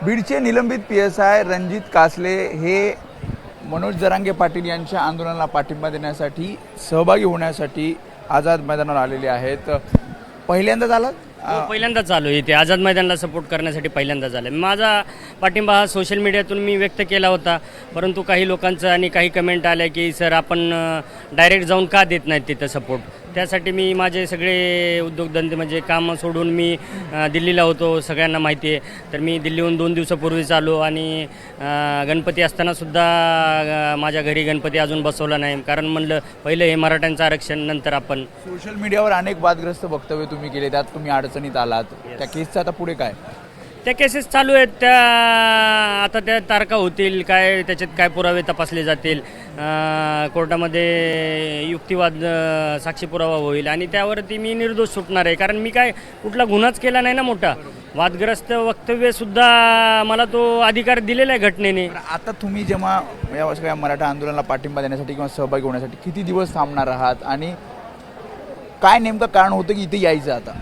बीडचे निलंबित PSI रणजित कासले हे मनोज जरांगे पाटील यांच्या आंदोलनाला पाठिंबा देण्यासाठी सहभागी होण्यासाठी आझाद मैदानावर आलेले आहेत। पहिल्यांदाच आलात? पहिल्यांदाच आलो इथे आझाद मैदानाला सपोर्ट करण्यासाठी पहिल्यांदाच झालं। माझा पाठिंबा हा सोशल मीडियातून मी व्यक्त केला होता, परंतु काही लोकांचं आणि काही कमेंट आल्या की सर आपण डायरेक्ट जाऊन का देत नाहीत तिथं सपोर्ट। त्यासाठी मी माझे सगळे उद्योगधंदे म्हणजे कामं सोडून मी दिल्लीला होतो, सगळ्यांना माहिती आहे। तर मी दिल्लीहून 2 दिवसापूर्वीच आलो आणि गणपती असतानासुद्धा माझ्या घरी गणपती अजून बसवला नाही, कारण म्हणलं पहिलं हे मराठ्यांचं आरक्षण, नंतर आपण। सोशल मीडियावर अनेक वादग्रस्त वक्तव्य तुम्ही केले, त्यात तुम्ही अडचणीत आलात। त्या केसचं आता पुढे काय? त्या केसेस चालू आहेत, त्या आता त्या तारखा होतील, काय त्याच्यात काय पुरावे तपासले जातील, कोर्टामध्ये युक्तिवाद साक्षी पुरावा होईल आणि त्यावरती मी निर्दोष सुटणार आहे, कारण मी काय कुठला गुन्हाच केला नाही ना मोठा। वादग्रस्त वक्तव्यसुद्धा मला तो अधिकार दिलेला आहे घटनेने। आता तुम्ही जेव्हा या सगळ्या मराठा आंदोलनाला पाठिंबा देण्यासाठी किंवा सहभागी होण्यासाठी किती दिवस थांबणार आहात आणि काय नेमकं कारण होतं की इथे यायचं? आता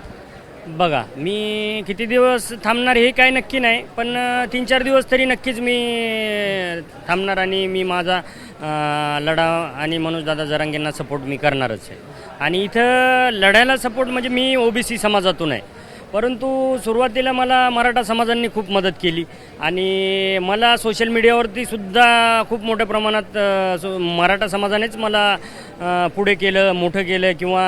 बघा, मी किती दिवस थांबणार हे काय नक्की नाही, पण 3-4 दिवस तरी नक्कीच मी थांबणार आणि मी माझा लढा आणि मनोजदादा जरांगेंना सपोर्ट मी करणारच आहे। आणि इथं लढायला सपोर्ट म्हणजे मी OBC समाजातून आहे, परंतु सुरुवातीला मला मराठा समाजांनी खूप मदत केली आणि मला सोशल मीडियावरती सुद्धा खूप मोठ्या प्रमाणात मराठा समाजानेच मला पुढे केलं, मोठं केलं किंवा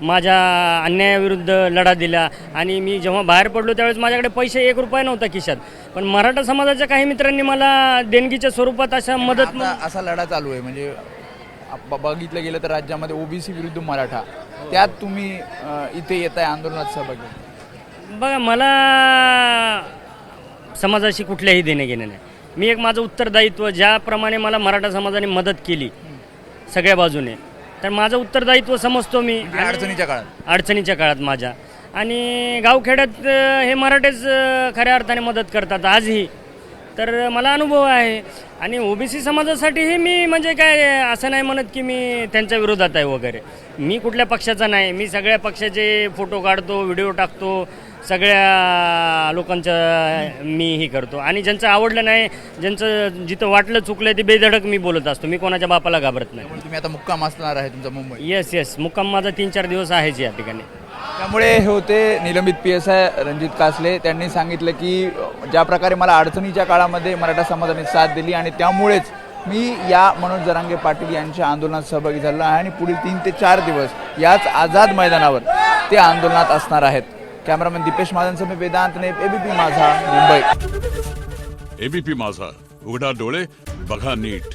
माझ्या अन्यायाविरुद्ध लढा दिला। आणि मी जेव्हा बाहेर पडलो त्यावेळेस माझ्याकडे पैसे 1 रुपया नव्हता खिशात, पण मराठा समाजाच्या काही मित्रांनी मला देणगीच्या स्वरूपात अशा मदत। असा लढा चालू आहे म्हणजे बघितलं गेलं तर राज्यामध्ये OBC विरुद्ध मराठा, त्यात तुम्ही इथे येत आहे आंदोलनात सहभागी। बघा, मला समाजाशी कुठल्याही देणे घेणे नाही। मी एक माझं उत्तरदायित्व, ज्याप्रमाणे मला मराठा समाजाने मदत केली सगळ्या बाजूने, तर माझं उत्तरदायित्व समजतो मी अडचणीच्या काळात माझ्या। आणि गावखेड्यात हे मराठेच खऱ्या अर्थाने मदत करतात आजही, तर मला अनुभव आहे। आणि OBC समाजासाठीही मी म्हणजे काय असं नाही म्हणत की मी त्यांच्या विरोधात आहे वगैरे, मी कुठल्या पक्षाचा नाही। मी सगळ्या पक्षाचे फोटो काढतो, व्हिडिओ टाकतो, सगळ्या लोकांचं मी ही करतो आणि ज्यांचं आवडलं नाही, ज्यांचं जिथं वाटलं चुकलं ते बेधडक मी बोलत असतो। मी कोणाच्या बापाला घाबरत नाही। तुम्ही आता मुक्काम असणार आहे तुमचा मुंबई? येस, मुक्काम माझा 3-4 दिवस आहेच या ठिकाणी। त्यामुळे हे होते निलंबित PSI रणजित कासले। त्यांनी सांगितलं की ज्या प्रकारे मला अडचणीच्या काळामध्ये मराठा समाजाने साथ दिली आणि त्यामुळेच मी या मनोज जरांगे पाटील यांच्या आंदोलनात सहभागी झालो आहे आणि पुढील 3 ते 4 दिवस याच आझाद मैदानावर ते आंदोलनात असणार आहेत। कॅमेरामॅन दीपेश महाजनसह वेदांत ने ABP माझा मुंबई। ABP माझा, उघडा डोळे बघा नीट।